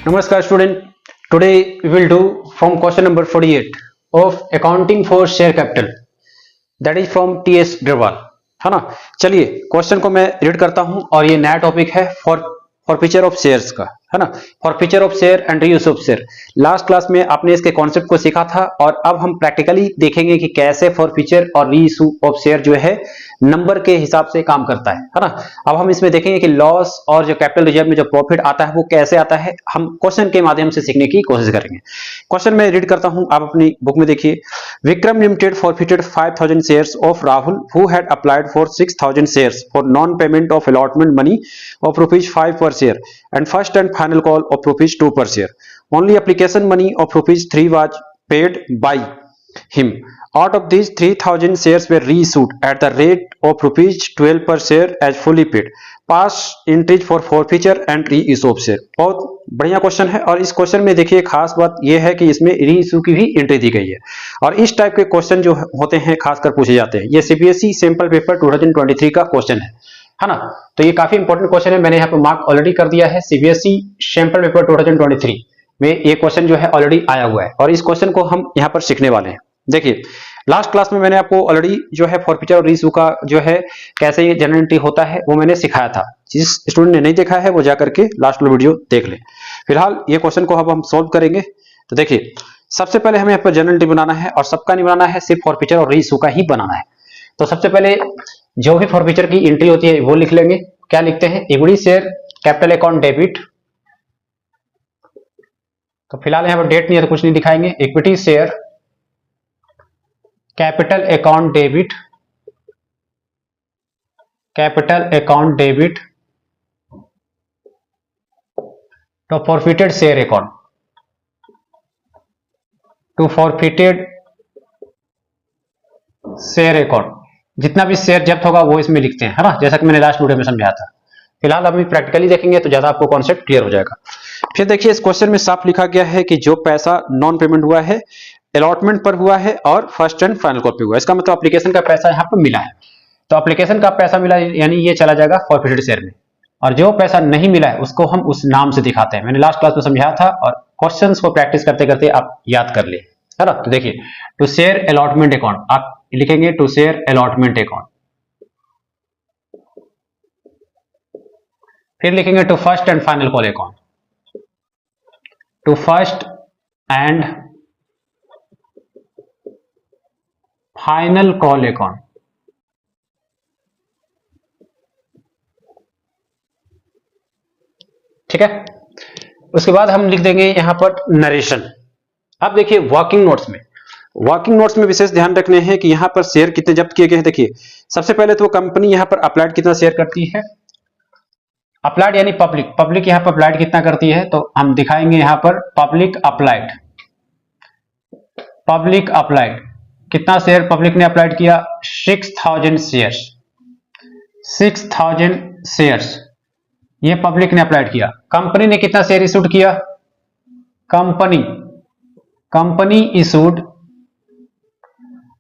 Namaskar student. Today we will do from question number 48 of accounting for share capital. That is from T.S. Agrawal. है ना। चलिए question को मैं read करता हूं और ये नया टॉपिक है फॉरफीचर ऑफ शेयर्स का, है ना। Forfeiture of share and reuse of share. Last class में आपने इसके कॉन्सेप्ट को सीखा था और अब हम प्रैक्टिकली देखेंगे कि कैसे फॉरफीचर और रीइश्यू ऑफ शेयर जो है नंबर के हिसाब से काम करता है ना। अब हम इसमें देखेंगे कि लॉस और जो कैपिटल रिजर्व में जो प्रॉफिट आता है वो कैसे आता है, हम क्वेश्चन के माध्यम से सीखने की कोशिश करेंगे। क्वेश्चन में रीड करता हूं, आप अपनी बुक में देखिए। Vikram limited forfeited 5000 shares of Rahul who had applied for 6000 shares for non payment of allotment money of ₹5 per share and first and final call of ₹2 per share. Only application money of ₹3 was paid by him. Out of these 3000 shares were reissued at the rate of ₹12 per share as fully paid. Pass entries for forfeiture and reissue of share. बहुत बढ़िया question है और इस question में देखिए खास बात यह है कि इसमें रीइश्यू की भी एंट्री दी गई है और इस टाइप के क्वेश्चन जो होते हैं खासकर पूछे जाते हैं। ये सीबीएसई सैंपल पेपर 2023 का क्वेश्चन है ना। तो ये काफी इंपॉर्टेंट क्वेश्चन है, मैंने यहाँ पर मार्क ऑलरेडी कर दिया है। सीबीएसई सैंपल पेपर 2023 में ये क्वेश्चन जो है ऑलरेडी आया हुआ है और इस क्वेश्चन को हम यहाँ पर सीखने वाले हैं। देखिए लास्ट क्लास में मैंने आपको ऑलरेडी जो है फॉरफीचर और रीइश्यू का जो है कैसे ये जनरल एंट्री होता है वो मैंने सिखाया था। जिस स्टूडेंट ने नहीं देखा है वो जाकर के लास्ट वाला वीडियो देख ले। फिलहाल ये क्वेश्चन को अब हम सोल्व करेंगे। तो देखिए सबसे पहले हमें यहाँ पर जनरल एंट्री बनाना है और सबका नहीं बनाना है, सिर्फ फॉरफीचर और रीइश्यू का ही बनाना है। तो सबसे पहले जो भी फॉरफीचर की एंट्री होती है वो लिख लेंगे। क्या लिखते हैं? Equity share capital account debit. तो फिलहाल यहाँ पर डेट नहीं है तो कुछ नहीं दिखाएंगे। Equity share capital account debit, capital account debit to forfeited share account, to forfeited share account. जितना भी शेयर जब्त होगा वो इसमें लिखते हैं, है ना, जैसा कि मैंने लास्ट वीडियो में समझाया था। फिलहाल अभी प्रैक्टिकली देखेंगे तो ज्यादा आपको कॉन्सेप्ट क्लियर हो जाएगा। फिर देखिए इस क्वेश्चन में साफ लिखा गया है कि जो पैसा नॉन पेमेंट हुआ है अलॉटमेंट पर हुआ है और फर्स्ट एंड फाइनल कॉल पे हुआ है। इसका मतलब एप्लीकेशन का पैसा यहाँ पर मिला है। तो एप्लीकेशन का पैसा मिला यानी ये चला जाएगा फॉरफिटेड शेयर में, और जो पैसा नहीं मिला है उसको हम उस नाम से दिखाते हैं। मैंने लास्ट क्लास में समझाया था और क्वेश्चंस को प्रैक्टिस करते करते आप याद कर ले, है ना। तो देखिए टू शेयर अलॉटमेंट अकाउंट आप लिखेंगे टू शेयर अलॉटमेंट अकाउंट, फिर लिखेंगे to first and final call account, to first and final call account. ठीक है, उसके बाद हम लिख देंगे यहां पर नरेशन। अब देखिए वर्किंग नोट्स में विशेष ध्यान रखने हैं कि यहां पर शेयर कितने जब्त किए गए हैं। देखिए सबसे पहले तो कंपनी यहां पर अप्लाइड कितना शेयर करती है, अप्लाइड यानी पब्लिक यहां पर अप्लाइड कितना करती है, तो हम दिखाएंगे यहां पर पब्लिक अप्लाइड कितना शेयर पब्लिक ने अप्लाइड किया, 6000 शेयर्स, 6000 शेयर्स ये पब्लिक ने अप्लाइड किया। कंपनी ने कितना शेयर इशूड किया, कंपनी इशूड,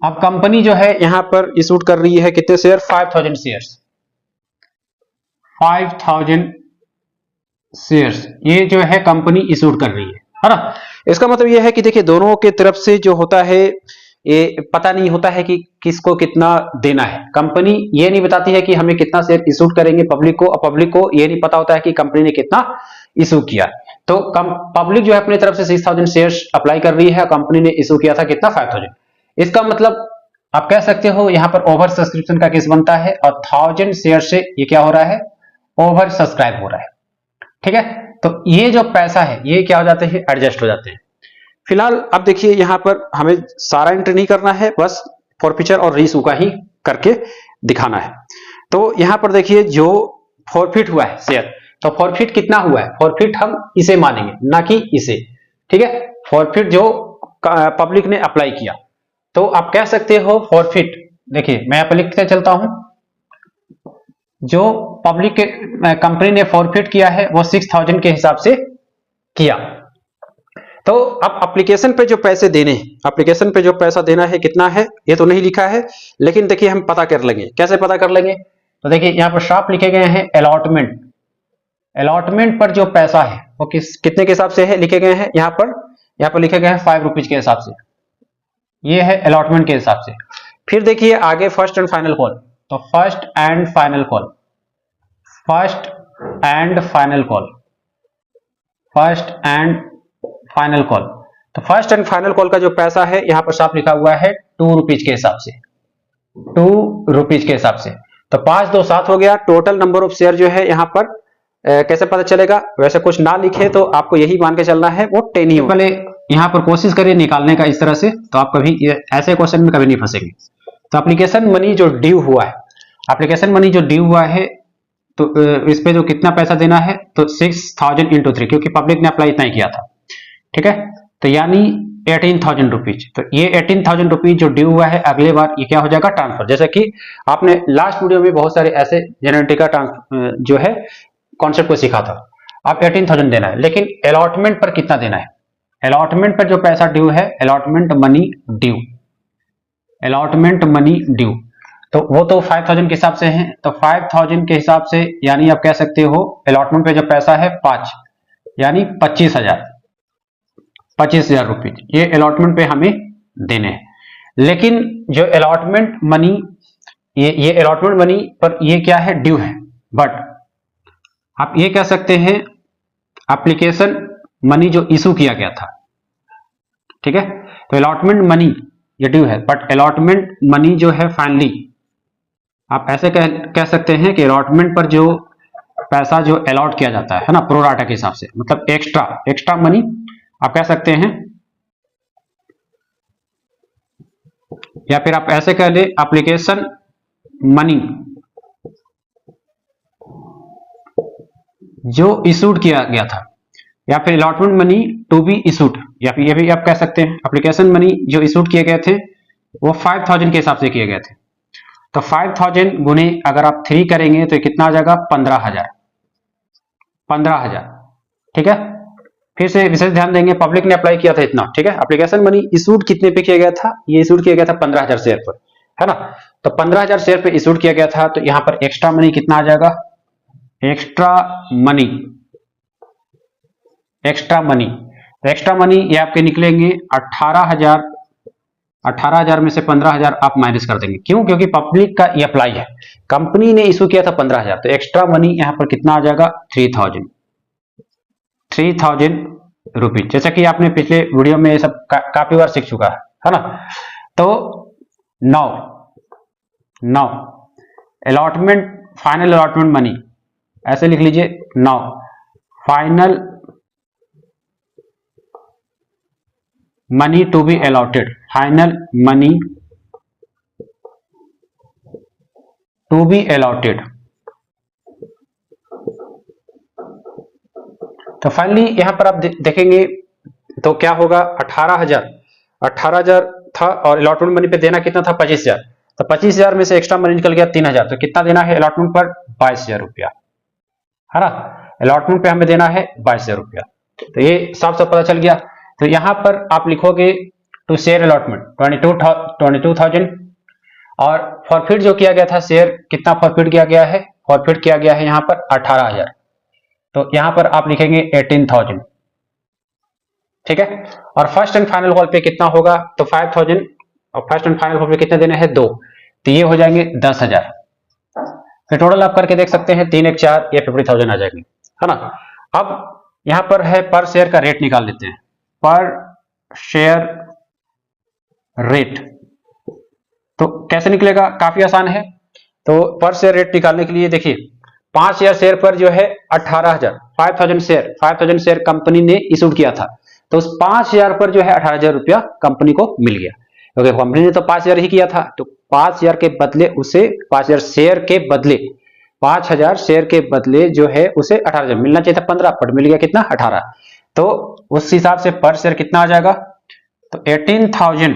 अब कंपनी जो है यहां पर इशूड कर रही है कितने शेयर, 5000 शेयर्स, 5000 शेयर्स ये जो है कंपनी इशूड कर रही है ना। इसका मतलब यह है कि देखिए दोनों के तरफ से जो होता है ये पता नहीं होता है कि किसको कितना देना है। कंपनी ये नहीं बताती है कि हमें कितना शेयर इशू करेंगे पब्लिक को, और पब्लिक को ये नहीं पता होता है कि कंपनी ने कितना इशू किया। तो पब्लिक जो है अपनी तरफ से 6000 शेयर्स अप्लाई कर रही है, कंपनी ने इशू किया था कितना, 5000। इसका मतलब आप कह सकते हो यहां पर ओवर सब्सक्रिप्शन का केस बनता है और 1000 शेयर से ये क्या हो रहा है, ओवर सब्सक्राइब हो रहा है। ठीक है, तो ये जो पैसा है ये क्या हो जाते हैं, एडजस्ट हो जाते हैं। फिलहाल अब देखिए यहां पर हमें सारा एंट्री नहीं करना है, बस फॉरफीचर और रीइश्यू का ही करके दिखाना है। तो यहां पर देखिए जो फॉरफिट हुआ है शेयर, तो फॉरफिट कितना हुआ है, फॉरफिट हम इसे मानेंगे ना कि इसे। ठीक है, फॉरफिट जो पब्लिक ने अप्लाई किया, तो आप कह सकते हो फॉरफिट, देखिए मैं यहां पर लिखते चलता हूं, जो पब्लिक कंपनी ने फॉरफिट किया है वो 6000 के हिसाब से किया। तो अब एप्लीकेशन पे जो पैसे देने, एप्लीकेशन पे जो पैसा देना है कितना है ये तो नहीं लिखा है, लेकिन देखिए हम पता कर लेंगे। कैसे पता कर लेंगे, तो देखिए यहां पर शॉप लिखे गए हैं अलॉटमेंट, अलॉटमेंट पर जो पैसा है वो कितने के हिसाब से है लिखे गए हैं यहाँ पर लिखे गए हैं 5 रुपीज के हिसाब से, ये है अलॉटमेंट के हिसाब से। फिर देखिए आगे फर्स्ट एंड फाइनल कॉल, तो first and final call, first and final call, first and final call, तो फर्स्ट एंड फाइनल कॉल का जो पैसा है यहाँ पर साफ लिखा हुआ है 2 रुपीज के हिसाब से, 2 रुपीज के हिसाब से। तो 5 2 7 हो गया। टोटल नंबर ऑफ शेयर जो है यहाँ पर कैसे पता चलेगा, वैसे कुछ ना लिखे तो आपको यही मान के चलना है वो 10 ही हो। पहले यहाँ पर कोशिश करिए निकालने का इस तरह से, तो आप कभी ऐसे क्वेश्चन में कभी नहीं फंसेंगे। तो एप्लीकेशन मनी जो ड्यू हुआ है, एप्लीकेशन मनी जो ड्यू हुआ है, तो इस पे जो कितना पैसा देना है, तो 6000 इंटू 3, क्योंकि पब्लिक ने अप्लाई इतना ही किया था, ठीक है। तो यानी 18,000 रुपीज। तो ये 18,000 रुपीज जो ड्यू हुआ है, अगले बार ये क्या हो जाएगा, ट्रांसफर। जैसे कि आपने लास्ट वीडियो में बहुत सारे ऐसे जेनरेटिव का जो है कॉन्सेप्ट को सीखा था। आप 18,000 देना है, लेकिन अलॉटमेंट पर कितना देना है, अलॉटमेंट पर जो पैसा ड्यू है, allotment money due, allotment money due, तो वो तो 5,000 के हिसाब से है। तो 5,000 के हिसाब से यानी आप कह सकते हो अलॉटमेंट पे जो पैसा है 5, यानी 25,000 रुपीज, ये अलॉटमेंट पे हमें देने हैं। लेकिन जो अलॉटमेंट मनी, ये अलॉटमेंट मनी पर ये क्या है, ड्यू है। बट आप ये कह सकते हैं एप्लीकेशन मनी जो इशू किया गया था, ठीक है। तो अलॉटमेंट मनी ये ड्यू है, बट अलॉटमेंट मनी जो है फाइनली आप ऐसे कह सकते हैं कि अलॉटमेंट पर जो पैसा जो अलॉट किया जाता है ना, प्रोराटा के हिसाब से, मतलब एक्स्ट्रा मनी आप कह सकते हैं, या फिर आप ऐसे कह ले एप्लीकेशन मनी जो इशूड किया गया था, या फिर allotment money to be issued, या फिर ये भी आप कह सकते हैं एप्लीकेशन मनी जो इशूड किए गए थे वो 5,000 के हिसाब से किए गए थे। तो 5,000 गुने अगर आप 3 करेंगे तो कितना आ जाएगा, 15,000, 15,000, ठीक है। फिर से विशेष ध्यान देंगे, पब्लिक ने अप्लाई किया था इतना, ठीक है। एप्लीकेशन मनी इशूड कितने पे किया गया था, ये इशूड किया गया था 15,000 शेयर पर, है ना। तो 15,000 शेयर पे इशूड किया गया था, तो यहाँ पर एक्स्ट्रा मनी कितना आ जाएगा, extra money, extra money, extra money ये आपके निकलेंगे 18,000, 18,000 में से 15,000 आप माइनस कर देंगे। क्यों, क्योंकि पब्लिक का ये अप्लाई है, कंपनी ने इशू किया था 15,000, तो एक्स्ट्रा मनी यहाँ पर कितना आ जाएगा, 3,000 रुपीज। जैसा कि आपने पिछले वीडियो में ये सब काफी बार सीख चुका है ना। तो now allotment, final allotment money ऐसे लिख लीजिए, now final money to be allotted, final money to be allotted. तो फाइनली यहां पर आप देखेंगे तो क्या होगा, 18,000 था और अलॉटमेंट मनी पे देना कितना था, 25,000। तो 25,000 में से एक्स्ट्रा मनी निकल गया 3,000, तो कितना देना है अलॉटमेंट पर, 22,000 रुपया, है ना। अलॉटमेंट पे हमें देना है 22,000 रुपया। तो ये साफ साफ पता चल गया। तो यहां पर आप लिखोगे टू शेयर अलॉटमेंट 22,000, और फॉरफिट जो किया गया था शेयर, कितना फॉरफिट किया गया है, फॉरफिट किया गया है यहाँ पर 18,000, तो यहां पर आप लिखेंगे 18,000, ठीक है। और फर्स्ट एंड फाइनल कॉल पे कितना होगा, तो 5,000, और फर्स्ट एंड फाइनल कॉल पे कितने देने हैं, 2, तो ये हो जाएंगे 10,000। फिर टोटल आप करके देख सकते हैं 3 1 4, ये 50,000 आ जाएंगे, है ना। अब यहां पर है पर शेयर का रेट निकाल लेते हैं, पर शेयर रेट। तो कैसे निकलेगा, काफी आसान है। तो पर शेयर रेट निकालने के लिए देखिए, 5,000 शेयर पर जो है 18,000, 5,000 शेयर कंपनी ने इशूड किया था, तो उस 5,000 पर जो है 18,000 रुपया कंपनी को मिल गया, क्योंकि कंपनी ने तो 5,000 ही किया था। तो 5,000 के बदले उसे 5,000 शेयर के बदले 5,000 शेयर के बदले जो है उसे 18,000 मिलना चाहिए था, 15 पर मिल गया कितना, 18। तो उस हिसाब से पर शेयर कितना आ जाएगा, तो 18,000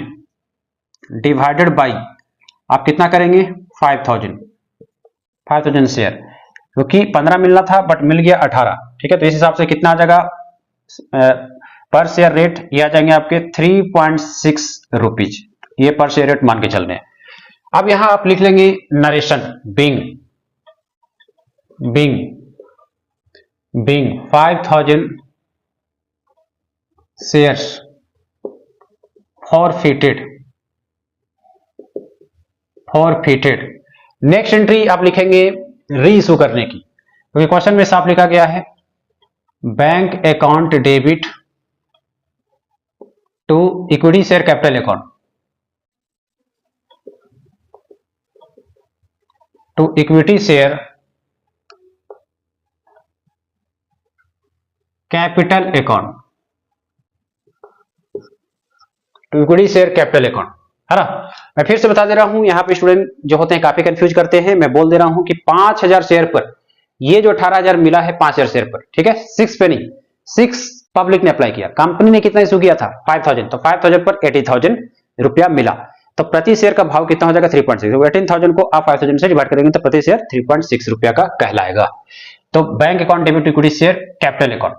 डिवाइडेड बाई आप कितना करेंगे, 5,000 शेयर, क्योंकि 15 मिलना था बट मिल गया 18, ठीक है। तो इस हिसाब से कितना आ जाएगा पर शेयर रेट, ये आ जाएंगे आपके 3.6 रुपीज, ये पर शेयर रेट मान के चल रहे हैं। अब यहां आप लिख लेंगे narration, being 5000 shares forfeited। Next entry आप लिखेंगे री इशू करने की, क्योंकि क्वेश्चन में साफ लिखा गया है bank account debit to equity share capital account, to equity share capital account, to equity share capital account, है ना। मैं फिर से बता दे रहा हूं, यहां पे स्टूडेंट जो होते हैं काफी कंफ्यूज करते हैं। मैं बोल दे रहा हूं कि 5000 शेयर पर ये जो 18000 मिला है 5000 शेयर पर, ठीक है, 6 पे नहीं, 6 पब्लिक ने अप्लाई किया, कंपनी ने कितना इशू किया था 5000, तो 5000 पर 80000 रुपया मिला, तो प्रति शेयर का भाव कितना हो जाएगा 3.6। 18000 को आप 5000 से डिवाइड करेंगे तो प्रति शेयर 3.6 रुपया का कहलाएगा। तो bank account debit equity share capital account,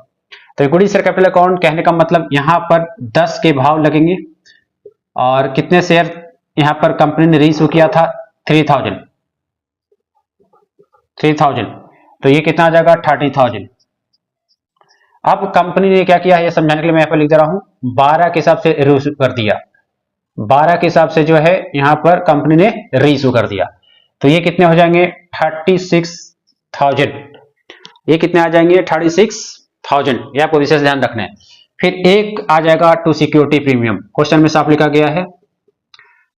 तो इक्विटी शेयर कैपिटल अकाउंट कहने का मतलब यहां पर 10 के भाव लगेंगे और कितने शेयर यहां पर कंपनी ने रीइशू किया था 3000, तो ये कितना आ जाएगा 30000। अब कंपनी ने क्या किया है ये समझाने के लिए मैं यहां पर लिख दे रहा हूं 12 के हिसाब से रीइशू कर दिया, 12 के हिसाब से जो है यहां पर कंपनी ने रीइशू कर दिया, तो ये कितने हो जाएंगे 36000, ये कितने आ जाएंगे 36000, ये आपको विशेष ध्यान रखना है। फिर एक आ जाएगा टू सिक्योरिटी प्रीमियम, क्वेश्चन में साफ लिखा गया है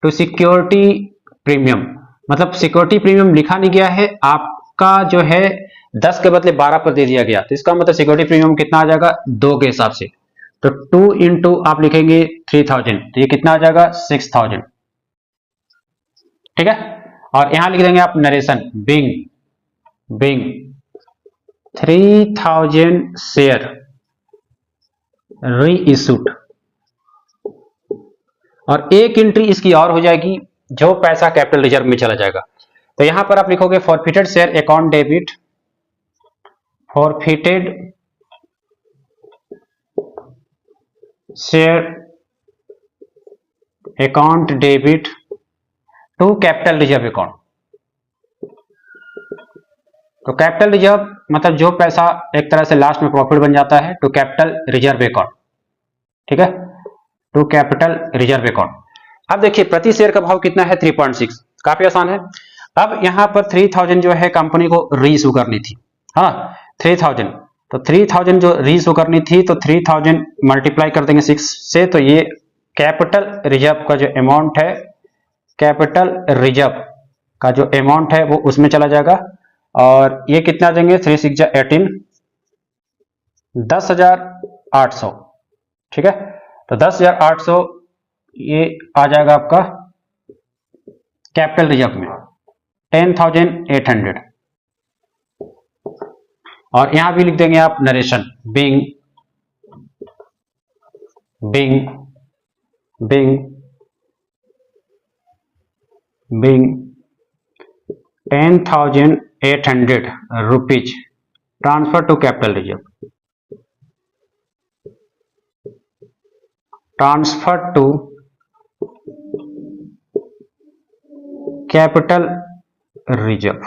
टू सिक्योरिटी प्रीमियम, मतलब सिक्योरिटी प्रीमियम लिखा नहीं गया है, आपका जो है 10 के बदले 12 पर दे दिया गया, तो इसका मतलब सिक्योरिटी प्रीमियम कितना आ जाएगा 2 के हिसाब से, तो 2 इंटू आप लिखेंगे 3000, तो ये कितना आ जाएगा 6000, ठीक है। और यहां लिख देंगे आप नरेशन बिंग 3000 शेयर री इशूड, और एक एंट्री इसकी और हो जाएगी जो पैसा कैपिटल रिजर्व में चला जाएगा, तो यहां पर आप लिखोगे forfeited share account debit, forfeited share account debit to capital reserve account, तो कैपिटल रिजर्व मतलब जो पैसा एक तरह से लास्ट में प्रॉफिट बन जाता है टू कैपिटल रिजर्व अकाउंट, ठीक है, टू कैपिटल रिजर्व अकाउंट। अब देखिए प्रति शेयर का भाव कितना है 3.6, काफी आसान है। अब यहां पर 3000 जो है कंपनी को रीइशू करनी थी, हाँ 3000, तो 3000 जो रीइशू करनी थी तो 3000 मल्टीप्लाई कर देंगे 6 से, तो ये कैपिटल रिजर्व का जो अमाउंट है, कैपिटल रिजर्व का जो अमाउंट है वो उसमें चला जाएगा, और ये कितना आ जाएंगे 3 6 18, 10,800, ठीक है, तो 10,800 ये आ जाएगा आपका कैपिटल रिजर्व में 10,800, और यहां भी लिख देंगे आप narration being 10,800 rupees transfer to capital reserve, transfer to capital reserve,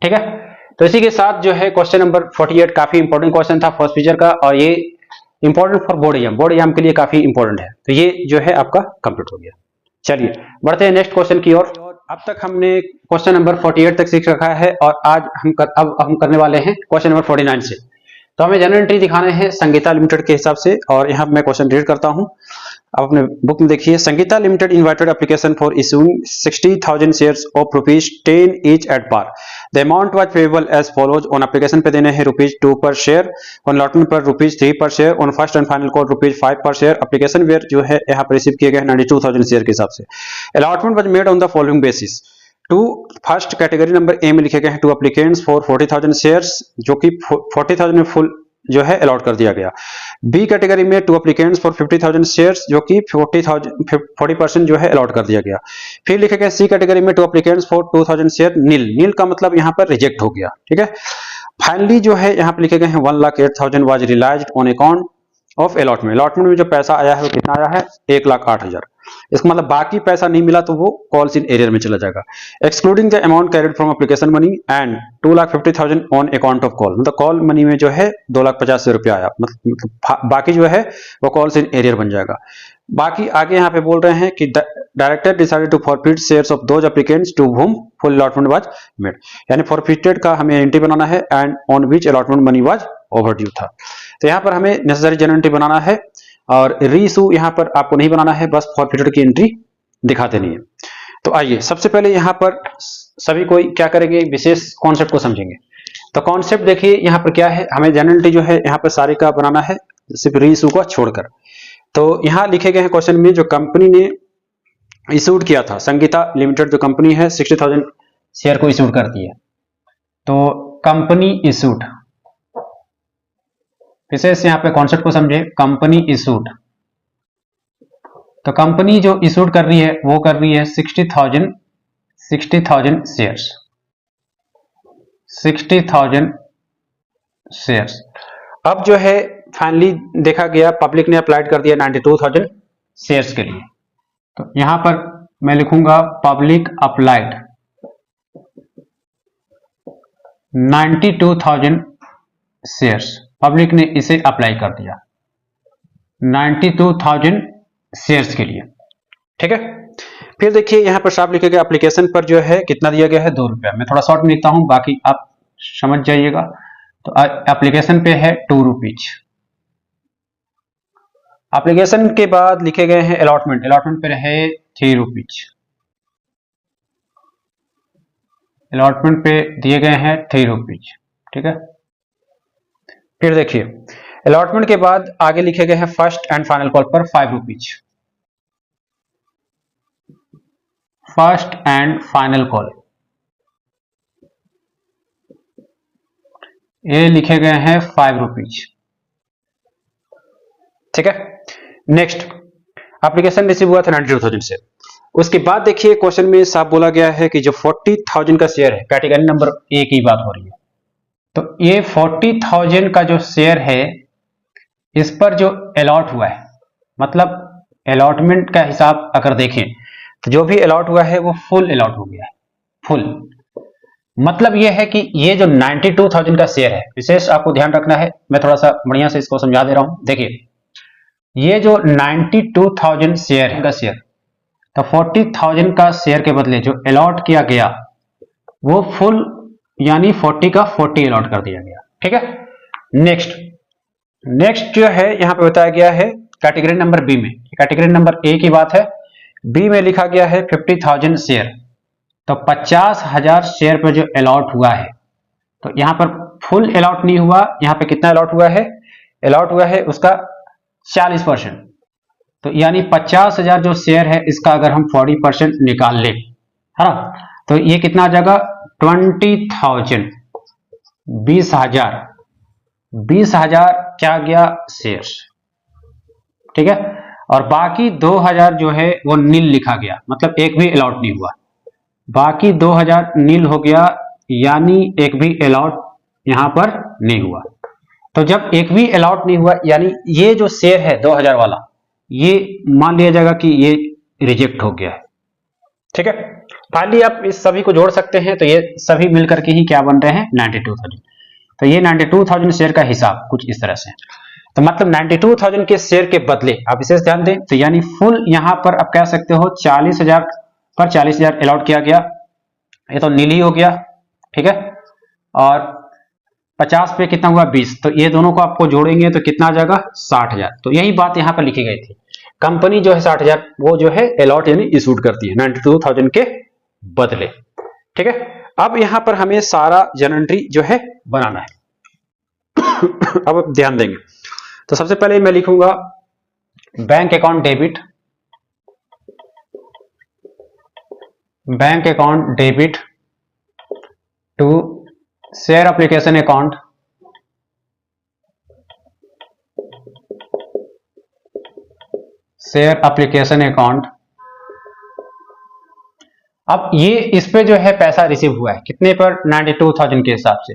ठीक है। तो इसी के साथ जो है क्वेश्चन नंबर 48 काफी इंपॉर्टेंट क्वेश्चन था फर्स्ट फीचर का, और ये इंपॉर्टेंट फॉर बोर्ड एग्जाम के लिए काफी इंपॉर्टेंट है, तो ये जो है आपका कंप्लीट हो गया। चलिए बढ़ते हैं नेक्स्ट क्वेश्चन की ओर। अब तक हमने क्वेश्चन नंबर 48 तक सीख रखा है, और आज अब हम करने वाले हैं क्वेश्चन नंबर 49 से। तो हमें जनरल एंट्री दिखाने हैं संगीता लिमिटेड के हिसाब से, और यहाँ मैं क्वेश्चन रीड करता हूँ, आप अपने बुक में देखिए। Sangeeta limited invited application for issuing 60,000 shares of ₹10 each at par. The amount was payable as follows. On application पे देने हैं ₹2 पर शेयर, ऑन अलॉटमेंट पर ₹3 पर share, on first and final call ₹5 पर शेयर। एप्लीकेशन वेयर जो है यहाँ पर रिसीव किए गए 92,000 शेयर के हिसाब से। Allotment was made on the following basis. To first category number A में लिखे गए हैं 2 एप्लीकेंट्स फॉर 40,000 शेयर्स, जो कि 40,000 में फुल जो है अलॉट कर दिया गया। बी कैटेगरी में 2 एप्लीकेंट्स फॉर 50,000 शेयर्स, जो कि 40% जो है अलॉट कर दिया गया। फिर लिखे गए सी कैटेगरी में 2 एप्लीकेंट्स फॉर 2,000 शेयर, नील का मतलब यहाँ पर रिजेक्ट हो गया, ठीक है। फाइनली जो है यहाँ पर लिखे गए हैं 1,08,000 was realised on account of allotment, allotment में जो पैसा आया है वो कितना आया है 1,08,000। इसका मतलब बाकी पैसा नहीं मिला तो वो कॉल्स इन एरियर में चला जाएगा। Excluding the amount carried from application money and 2,50,000 on account of call, मतलब कॉल मनी में जो है 2,50,000 रुपया आया, मतलब बाकी जो है वो कॉल्स इन एरियर बन जाएगा। बाकी आगे यहाँ पे बोल रहे हैं कि director decided to forfeit shares of those applicants to whom full allotment was made, यानी फॉरफिटेड का हमें एंट्री बनाना है and on which allotment money was overdue था। तो यहाँ पर हमें नेसेसरी जनरल एंट्री बनाना है और रीइशू यहाँ पर आपको नहीं बनाना है, बस फॉरफिटेड की एंट्री दिखा देनी है। तो आइए सबसे पहले यहाँ पर सभी कोई क्या करेंगे, विशेष कॉन्सेप्ट को समझेंगे। तो कॉन्सेप्ट देखिए यहाँ पर क्या है, हमें जनरल एंट्री जो है यहाँ पर सारी का बनाना है सिर्फ रीइशू को छोड़कर। तो यहाँ लिखे गए हैं क्वेश्चन में जो कंपनी ने इशूड किया था, संगीता लिमिटेड जो कंपनी है 60,000 शेयर को इशूड करती है। तो कंपनी इशूड, विशेष यहाँ पे कॉन्सेप्ट को समझे, कंपनी इशूड। तो कंपनी जो इशूड कर रही है वो कर रही है 60,000 शेयर्स, 60,000 शेयर्स। अब जो है फाइनली देखा गया पब्लिक ने अप्लाइड कर दिया 92,000 शेयर्स के लिए। तो यहां पर मैं लिखूंगा पब्लिक अप्लाइड 92,000 शेयर्स, पब्लिक ने इसे अप्लाई कर दिया 92,000 शेयर्स के लिए, ठीक है। फिर देखिए यहां पर साफ लिखा गया एप्लीकेशन पर जो है कितना दिया गया है 2 रुपया। मैं थोड़ा शॉर्ट में लिखता हूं, बाकी आप समझ जाइएगा। तो एप्लीकेशन पे है 2 रुपीज। एप्लीकेशन के बाद लिखे गए हैं अलॉटमेंट, अलॉटमेंट पे है 3 रुपीज, अलॉटमेंट पे दिए गए हैं 3 रुपीज, ठीक है। फिर देखिए अलॉटमेंट के बाद आगे लिखे गए हैं फर्स्ट एंड फाइनल कॉल पर 5 rupees, first and final call ये लिखे गए हैं 5 रुपीज, ठीक है। नेक्स्ट एप्लीकेशन रिसीव हुआ था 92,000 से। उसके बाद देखिए क्वेश्चन में साफ बोला गया है कि जो 40,000 का शेयर है, कैटेगरी नंबर ए की बात हो रही है। तो ये 40,000 का जो शेयर है इस पर जो अलॉट हुआ है, मतलब अलॉटमेंट का हिसाब अगर देखें तो जो भी अलॉट हुआ है वो फुल अलॉट हो गया है, फुल। मतलब ये है कि ये जो 92,000 का शेयर है, विशेष आपको ध्यान रखना है, मैं थोड़ा सा बढ़िया से इसको समझा दे रहा हूं। देखिए ये जो 92,000 शेयर है का शेयर, तो 40,000 का शेयर के बदले जो अलॉट किया गया वो फुल यानी 40 का 40 अलॉट कर दिया गया, ठीक है। नेक्स्ट जो है यहां पे बताया गया है कैटेगरी नंबर बी में, कैटेगरी नंबर ए की बात है, बी में लिखा गया है 50,000 शेयर। तो 50,000 शेयर पर जो अलॉट हुआ है, तो यहां पर फुल अलॉट नहीं हुआ, यहां पे कितना अलॉट हुआ है, अलॉट हुआ है उसका 40%। तो यानी 50,000 जो शेयर है इसका अगर हम 40% निकाल लें, है ना, तो ये कितना आ जाएगा 20,000, 20,000 क्या गया शेयर्स, ठीक है। और बाकी 2,000 जो है वो नील लिखा गया, मतलब एक भी अलॉट नहीं हुआ, बाकी 2,000 नील हो गया, यानी एक भी अलॉट यहां पर नहीं हुआ। तो जब एक भी अलॉट नहीं हुआ यानी ये जो शेयर है 2,000 वाला, ये मान लिया जाएगा कि ये रिजेक्ट हो गया है, ठीक है। फाइनली आप इस सभी को जोड़ सकते हैं, तो ये सभी मिलकर के ही क्या बन रहे हैं 92,000। तो ये 92,000 शेयर का हिसाब कुछ इस तरह से, तो मतलब 92,000 के शेयर के बदले आप विशेष ध्यान दें, तो यानी फुल यहां पर आप कह सकते हो 40,000 पर 40,000 अलॉट किया गया, ये तो नील ही हो गया, ठीक है। और 50 पे कितना हुआ 20, तो ये दोनों को आपको जोड़ेंगे तो कितना आ जाएगा 60,000। तो यही बात यहां पर लिखी गई थी, कंपनी जो है 60,000 वो जो है अलॉट यानी इशूड करती है 92,000 के बदले, ठीक है। अब यहां पर हमें सारा जनरल एंट्री जो है बनाना है। अब आप ध्यान देंगे, तो सबसे पहले मैं लिखूंगा bank account debit, bank account debit to share application account, share application account. अब ये इस पे जो है पैसा रिसीव हुआ है कितने पर 92,000 के हिसाब से,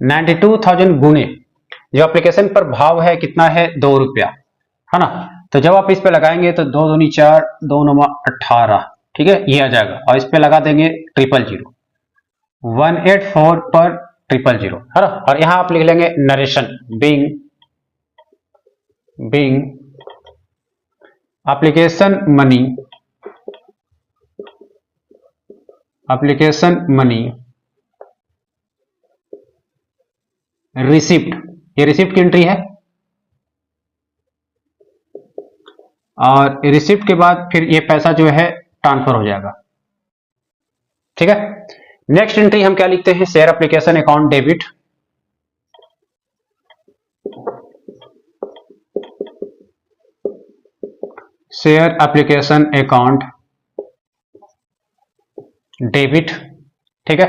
92,000 गुने जो एप्लीकेशन पर भाव है कितना है, 2 रुपया, है ना। तो जब आप इस पे लगाएंगे तो 2 दूनी 4, 2 9 18, ठीक है, ये आ जाएगा। और इस पे लगा देंगे 000, 184 पर 000, है ना। और यहां आप लिख लेंगे narration being application money receipt, ये रिसिप्ट की एंट्री है। और रिसिप्ट के बाद फिर ये पैसा जो है ट्रांसफर हो जाएगा, ठीक है। नेक्स्ट एंट्री हम क्या लिखते हैं, share application account debit, share application account debit, ठीक है।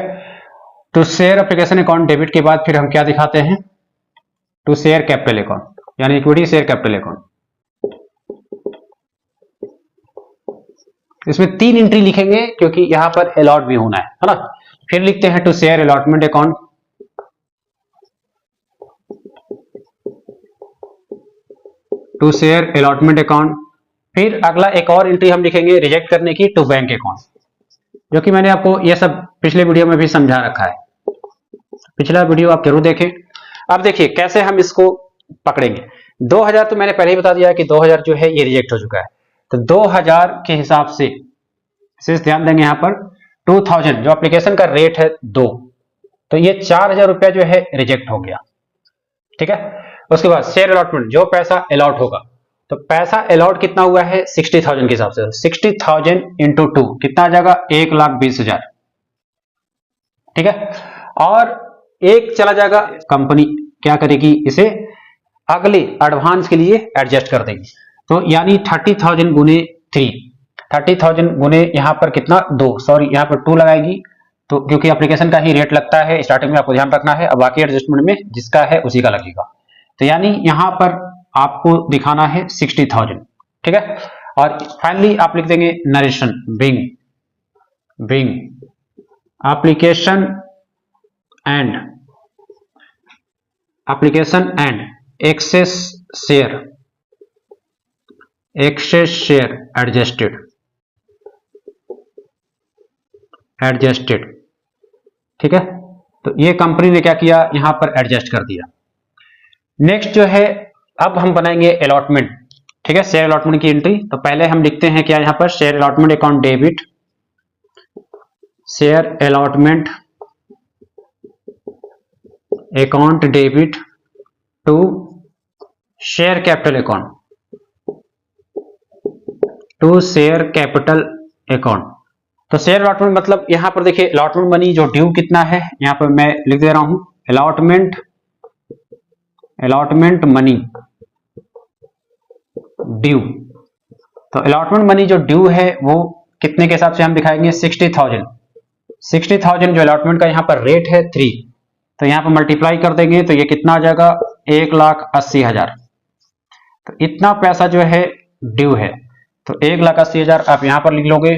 तो शेयर एप्लीकेशन अकाउंट डेबिट के बाद फिर हम क्या दिखाते हैं, टू शेयर कैपिटल अकाउंट, यानी इक्विटी शेयर कैपिटल अकाउंट। इसमें 3 एंट्री लिखेंगे क्योंकि यहां पर अलॉट भी होना है ना। फिर लिखते हैं to share allotment account, to share allotment account. फिर अगला एक और एंट्री हम लिखेंगे रिजेक्ट करने की, टू बैंक अकाउंट, जो कि मैंने आपको यह सब पिछले वीडियो में भी समझा रखा है, पिछला वीडियो आप जरूर देखें। अब देखिए कैसे हम इसको पकड़ेंगे। 2000 तो मैंने पहले ही बता दिया कि 2000 जो है ये रिजेक्ट हो चुका है, तो 2000 के हिसाब से विशेष ध्यान देंगे यहाँ पर 2000 जो एप्लीकेशन का रेट है 2, तो ये 4000 रुपया जो है रिजेक्ट हो गया, ठीक है। उसके बाद शेयर अलॉटमेंट, जो पैसा अलॉट होगा, तो पैसा अलॉट कितना हुआ है 60,000 के हिसाब से, 60,000 इंटू 2 कितना आ जाएगा 1,20,000, ठीक है। और एक चला जाएगा, कंपनी क्या करेगी, इसे अगले एडवांस के लिए एडजस्ट कर देगी। तो यानी 30,000 गुने 3, 30,000 गुने यहाँ पर कितना 2, सॉरी यहाँ पर 2 लगाएगी, तो क्योंकि एप्लीकेशन का ही रेट लगता है स्टार्टिंग में, आपको ध्यान रखना है। अब बाकी एडजस्टमेंट में जिसका है उसी का लगेगा। तो यानी यहाँ पर आपको दिखाना है 60,000, ठीक है। और फाइनली आप लिख देंगे narration being application and excess share adjusted, ठीक है। तो ये कंपनी ने क्या किया, यहां पर एडजस्ट कर दिया। नेक्स्ट जो है अब हम बनाएंगे अलॉटमेंट, ठीक है, शेयर अलॉटमेंट की एंट्री। तो पहले हम लिखते हैं क्या यहां पर, share allotment account debit, share allotment account debit to share capital account, to share capital account. तो शेयर अलॉटमेंट मतलब यहां पर देखिए अलॉटमेंट मनी जो ड्यू कितना है, यहां पर मैं लिख दे रहा हूं अलॉटमेंट मनी ड्यू। तो अलॉटमेंट मनी जो ड्यू है वो कितने के हिसाब से हम दिखाएंगे, 60,000 जो अलॉटमेंट का यहाँ पर रेट है 3, तो यहाँ पर मल्टीप्लाई कर देंगे तो ये कितना आ जाएगा 1,80,000। तो इतना पैसा जो है ड्यू है, तो 1,80,000 आप यहाँ पर लिख लोगे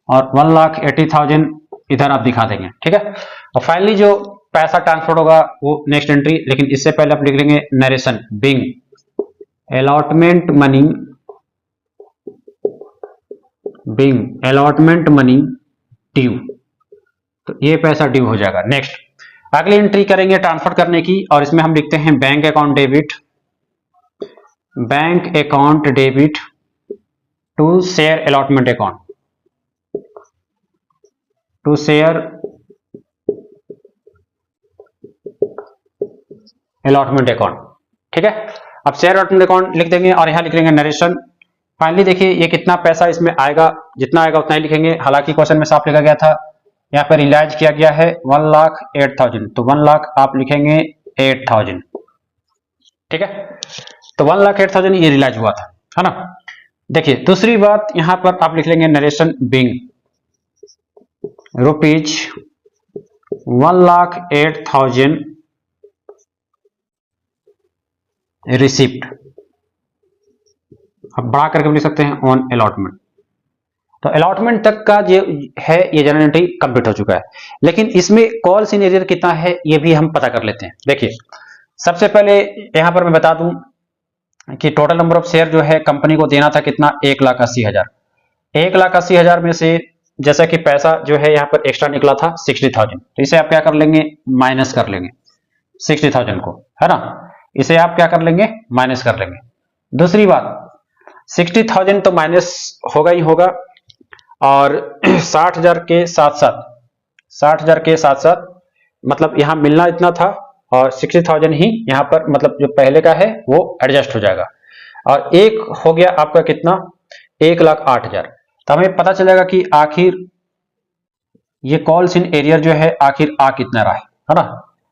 और 1,80,000 इधर आप दिखा देंगे, ठीक है। और फाइनली जो पैसा ट्रांसफर होगा वो नेक्स्ट एंट्री, लेकिन इससे पहले आप लिख लेंगे narration being allotment money due, तो ये पैसा ड्यू हो जाएगा। नेक्स्ट अगली एंट्री करेंगे ट्रांसफर करने की, और इसमें हम लिखते हैं bank account debit to share allotment account, to share allotment account, ठीक है। अब शेयर अलॉटमेंट अकाउंट लिख देंगे और यहां लिख लेंगे नरेशन। फाइनली देखिए ये कितना पैसा इसमें आएगा, जितना आएगा उतना ही लिखेंगे। हालांकि क्वेश्चन में साफ लिखा गया था, यहाँ पर रिलाइज किया गया है 1,08,000, तो 1 लाख आप लिखेंगे 8,000, ठीक है। तो 1,08,000 ये रिलाइज हुआ था, है ना। देखिए दूसरी बात यहां पर आप लिख लेंगे नरेशन बिंग रुपीज 1,08,000 रिसिप्ट, अब बढ़ा करके लिख सकते हैं ऑन अलॉटमेंट। तो अलॉटमेंट तक का जो है ये जनरल एंट्री कंप्लीट हो चुका है, लेकिन इसमें कॉल्स इन एरियर कितना है ये भी हम पता कर लेते हैं। देखिए सबसे पहले यहां पर मैं बता दूं कि टोटल नंबर ऑफ शेयर जो है कंपनी को देना था कितना, 1,80,000। 1,80,000 में से जैसा कि पैसा जो है यहाँ पर एक्स्ट्रा निकला था 60,000, तो इसे आप क्या कर लेंगे, माइनस कर लेंगे 60,000 को, है ना, इसे आप क्या कर लेंगे, माइनस कर लेंगे। दूसरी बात 60,000 तो माइनस होगा ही होगा, और 60,000 के साथ साथ 60,000 के साथ साथ मतलब यहां मिलना इतना था, और 60,000 ही यहां पर मतलब जो पहले का है वो एडजस्ट हो जाएगा, और एक हो गया आपका कितना, 1,08,000। तो हमें पता चलेगा कि आखिर ये कॉल्स इन एरियर जो है आखिर आ कितना रहा है ना।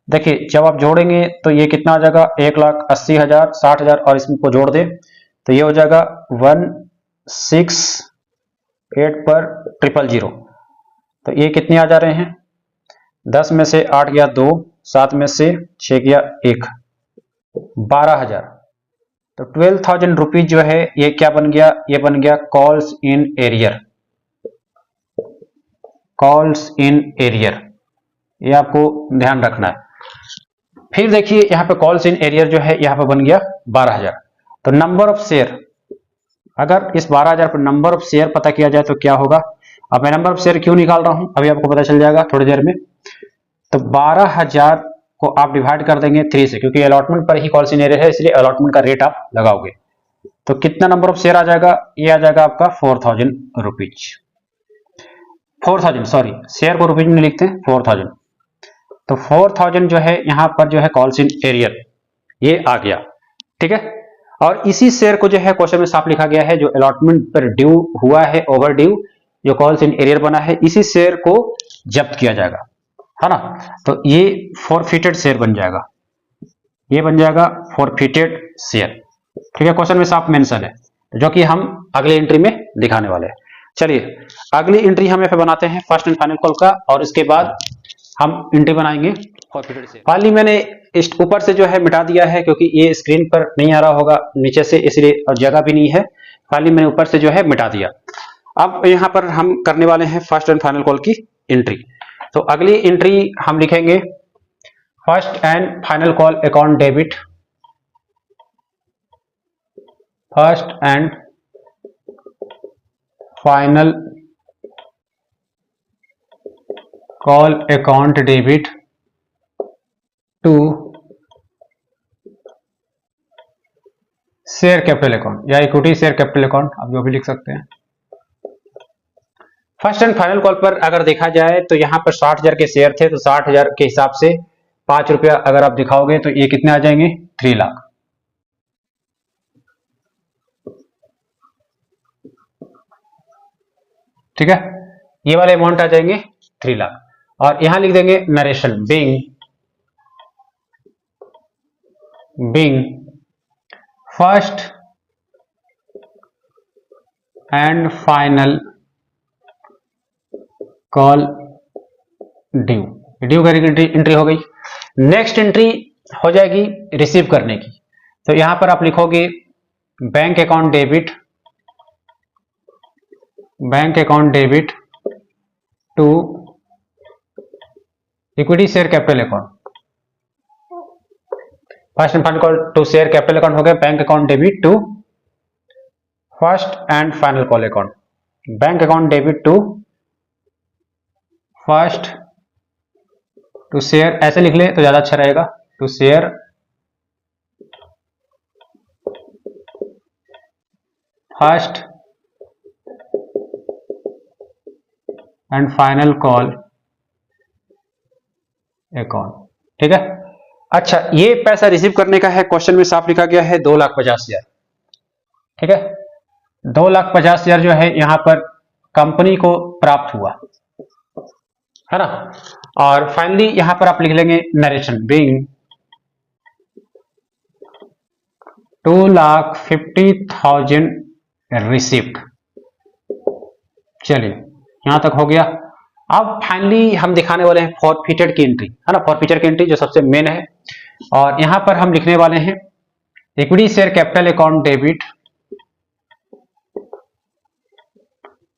देखिए जब आप जोड़ेंगे तो ये कितना आ जाएगा, 1,80,000, 60,000 और इसको जोड़ दें तो ये हो जाएगा 168 पर 000। तो ये कितने आ जा रहे हैं, 10 में से 8 गया 2, 7 में से 6 गया 1, 12,000। तो 12,000 रुपीज जो है ये क्या बन गया, ये बन गया calls in arrear, calls in arrear, ये आपको ध्यान रखना है। फिर देखिए यहाँ पे कॉल्स इन एरियर जो है यहाँ पे बन गया 12,000। तो नंबर ऑफ शेयर, अगर इस 12,000 पर नंबर ऑफ शेयर पता किया जाए तो क्या होगा। अब मैं नंबर ऑफ शेयर क्यों निकाल रहा हूं अभी आपको पता चल जाएगा थोड़ी देर में। तो 12,000 को आप डिवाइड कर देंगे 3 से, क्योंकि अलॉटमेंट पर ही कॉल्स इन एरियर है इसलिए अलॉटमेंट का रेट आप लगाओगे। तो कितना नंबर ऑफ शेयर आ जाएगा, ये आ जाएगा आपका 4,000 रुपीज, 4,000 सॉरी, शेयर को रुपीज में लिखते हैं 4,000। तो 4,000 जो है यहाँ पर जो है कॉल्स इन एरियर ये आ गया, ठीक है। और इसी शेयर को जो है क्वेश्चन में साफ लिखा गया है, जो अलॉटमेंट पर ड्यू हुआ है, ओवर ड्यू जो कॉल्स इन एरियर बना है, इसी शेयर को जब्त किया जाएगा, है ना। तो ये फॉरफिटेड शेयर बन जाएगा, ये बन जाएगा फॉरफिटेड शेयर, ठीक है। क्वेश्चन में साफ मेंशन है, जो कि हम अगले एंट्री में दिखाने वाले हैं। चलिए अगली एंट्री हम यहाँ पे बनाते हैं फर्स्ट एंड फाइनल कॉल का, और इसके बाद हम एंट्री बनाएंगे फॉरफिटेड शेयर। फाइनली मैंने इस ऊपर से जो है मिटा दिया है, क्योंकि ये स्क्रीन पर नहीं आ रहा होगा नीचे से, इसलिए और जगह भी नहीं है, फाइनली मैंने ऊपर से जो है मिटा दिया। अब यहाँ पर हम करने वाले हैं फर्स्ट एंड फाइनल कॉल की एंट्री। तो अगली एंट्री हम लिखेंगे first and final call account debit, first and final call account debit to share capital account या इक्विटी शेयर कैपिटल अकाउंट, आप जो भी लिख सकते हैं। फर्स्ट एंड फाइनल कॉल पर अगर देखा जाए तो यहां पर 60,000 के शेयर थे, तो 60,000 के हिसाब से 5 रुपया अगर आप दिखाओगे तो ये कितने आ जाएंगे, 3 लाख, ठीक है। ये वाले अमाउंट आ जाएंगे 3 लाख, और यहां लिख देंगे narration being first and final call due की एंट्री हो गई। नेक्स्ट एंट्री हो जाएगी रिसीव करने की। तो यहां पर आप लिखोगे bank account debit to equity share capital account, first and final call to share capital account हो गया, bank account debit to first and final call account, bank account debit to first to share, ऐसे लिख ले तो ज्यादा अच्छा रहेगा, to share first and final call account, ठीक है। अच्छा ये पैसा रिसीव करने का है, क्वेश्चन में साफ लिखा गया है 2,50,000, ठीक है। 2,50,000 जो है यहां पर कंपनी को प्राप्त हुआ, है ना। और फाइनली यहां पर आप लिख लेंगे नरेशन बीइंग 2,50,000 रिसीव्ड। चलिए यहां तक हो गया। अब फाइनली हम दिखाने वाले हैं फॉरफिटेड की एंट्री, है ना, फॉरफिटेड की एंट्री जो सबसे मेन है। और यहां पर हम लिखने वाले हैं equity share capital account debit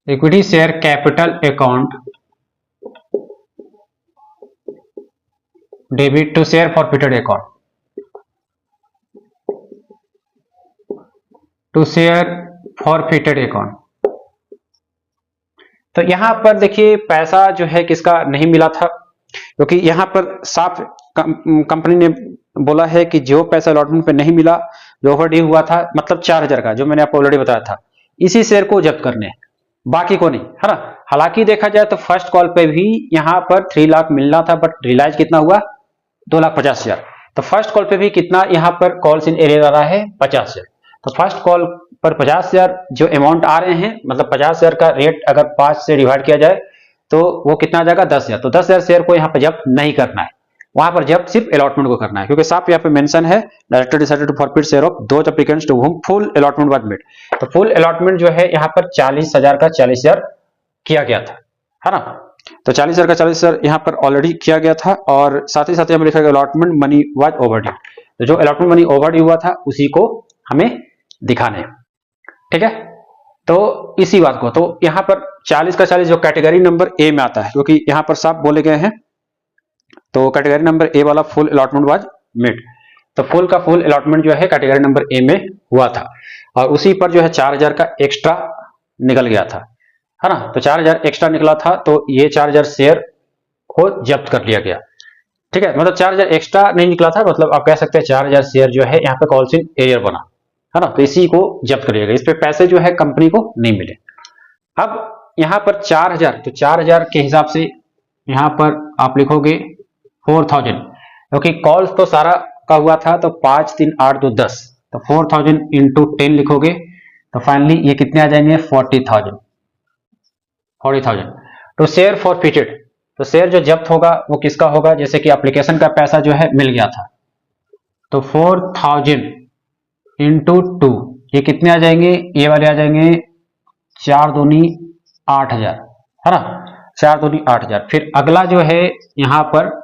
equity share capital account debit to share forfeited account, to share forfeited account. तो यहां पर देखिए पैसा जो है किसका नहीं मिला था, क्योंकि यहां पर साफ कंपनी ने बोला है कि जो पैसा अलॉटमेंट पे नहीं मिला, जो ओवरड्यू हुआ था, मतलब 4000 का, जो मैंने आपको ऑलरेडी बताया था, इसी शेयर को जब्त करने, बाकी को नहीं, है ना। हालांकि देखा जाए तो फर्स्ट कॉल पे भी यहां पर 3 लाख मिलना था, बट रियलाइज कितना हुआ, 2,50,000। तो फर्स्ट कॉल पे भी कितना यहां पर कॉल्स इन एरियर आ रहा है, 50,000। तो फर्स्ट कॉल पर 50,000 जो अमाउंट आ रहे हैं, मतलब 50,000 का रेट अगर 5 से डिवाइड किया जाए तो वो कितना आ जाएगा, 10,000। तो 10,000 शेयर को यहाँ पर जब्त नहीं करना है, वहां पर जब्त सिर्फ अलॉटमेंट को करना है, क्योंकि साफ यहाँ पे मेंशन है director decided to forfeit share of those applicants to whom full allotment was made. तो फुल अलॉटमेंट जो है यहाँ पर 40,000 का 40,000 किया गया था, है ना। तो 40,000 का 40,000 यहाँ पर ऑलरेडी किया गया था, और साथ ही यहाँ पर लिखा गया अलॉटमेंट मनी वाज ओवरड्यू। तो जो अलॉटमेंट मनी ओवरड्यू हुआ था उसी को हमें दिखाने, ठीक है। तो इसी बात को, तो यहां पर 40 का 40 जो कैटेगरी नंबर ए में आता है, क्योंकि यहां पर साफ बोले गए हैं, तो कैटेगरी नंबर ए वाला फुल अलॉटमेंट वाज मेड। तो फुल का फुल अलॉटमेंट जो है कैटेगरी नंबर ए में हुआ था, और उसी पर जो है 4000 का एक्स्ट्रा निकल गया था, है ना। तो 4000 एक्स्ट्रा निकला था, तो ये 4000 शेयर को जब्त कर लिया गया, ठीक है। मतलब 4000 एक्स्ट्रा नहीं निकला था, मतलब आप कह सकते हैं 4000 शेयर जो है यहाँ पे कॉल्स इन एरियर बना, है ना। तो इसी को जब्त कर लिया गया, इस पे पैसे जो है कंपनी को नहीं मिले। अब यहां पर 4000, तो 4000 के हिसाब से यहां पर आप लिखोगे 4000, क्योंकि कॉल्स तो सारा का हुआ था, तो 5 3 8 2 10, तो 4000 इंटू 10 लिखोगे, तो फाइनली ये कितने आ जाएंगे, 40,000। तो शेयर फॉरफिटेड, तो शेयर जो जब्त होगा वो किसका होगा, जैसे कि एप्लीकेशन का पैसा जो है मिल गया था, तो 4000 इंटू 2, ये कितने आ जाएंगे, ये वाले आ जाएंगे 4 दूनी 8,000, है ना। 4 दूनी 8,000। फिर अगला जो है यहां पर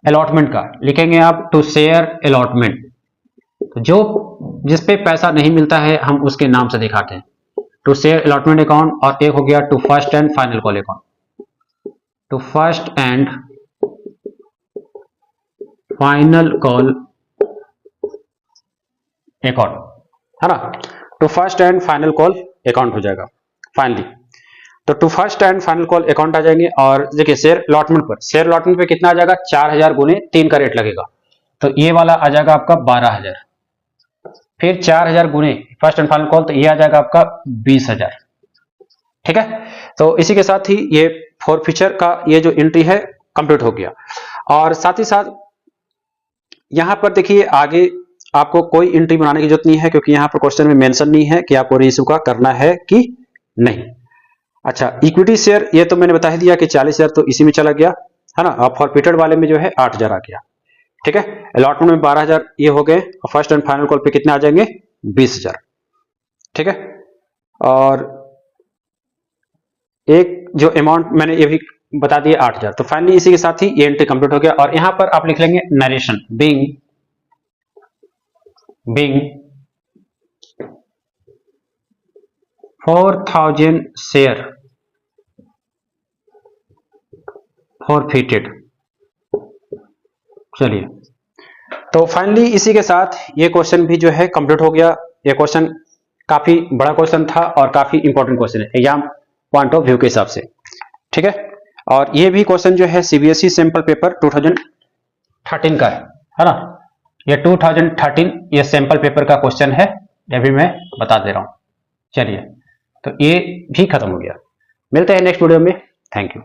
अलॉटमेंट का लिखेंगे आप, टू शेयर अलॉटमेंट, तो जो जिसपे पैसा नहीं मिलता है हम उसके नाम से दिखाते हैं, टू शेयर अलॉटमेंट अकाउंट। और एक हो गया to first and final call account, to first and final call account, है ना। To first and final call account हो जाएगा फाइनली। तो to first and final call account आ जाएंगे, और देखिए शेयर अलॉटमेंट पर, शेयर अलॉटमेंट पे कितना आ जाएगा, 4000 गुने 3 का रेट लगेगा, तो ये वाला आ जाएगा आपका 12,000। फिर 4000 गुने फर्स्ट एंड फाइनल कॉल, तो ये आ जाएगा आपका 20,000, ठीक है। तो इसी के साथ ही ये फॉरफिचर का ये जो एंट्री है कंप्लीट हो गया। और साथ ही साथ यहां पर देखिए आगे आपको कोई एंट्री बनाने की जरूरत नहीं है, क्योंकि यहां पर क्वेश्चन में मेंशन नहीं है कि आपको रीइश्यू का करना है कि नहीं। अच्छा, इक्विटी शेयर ये तो मैंने बता ही दिया कि 40,000 तो इसी में चला गया, है ना। और फॉरफिटेड वाले में जो है 8,000 आ गया, ठीक है। अलॉटमेंट में 12,000 ये हो गए, और फर्स्ट एंड फाइनल कॉल पे कितने आ जाएंगे, 20,000, ठीक है। और एक जो अमाउंट मैंने ये भी बता दिया 8,000। तो फाइनली इसी के साथ ही ये एंट्री कंप्लीट हो गया। और यहां पर आप लिख लेंगे नरेशन, being 4,000 शेयर फॉरफिटेड। चलिए, तो फाइनली इसी के साथ ये क्वेश्चन भी जो है कंप्लीट हो गया। ये क्वेश्चन काफी बड़ा क्वेश्चन था और काफी इंपॉर्टेंट क्वेश्चन है एग्जाम पॉइंट ऑफ व्यू के हिसाब से, ठीक है। और ये भी क्वेश्चन जो है सीबीएसई सैंपल पेपर 2013 का है ना। ये 2013 ये सैंपल पेपर का क्वेश्चन है, ये भी मैं बता दे रहा हूं। चलिए, तो ये भी खत्म हो गया। मिलते हैं नेक्स्ट वीडियो में। Thank you.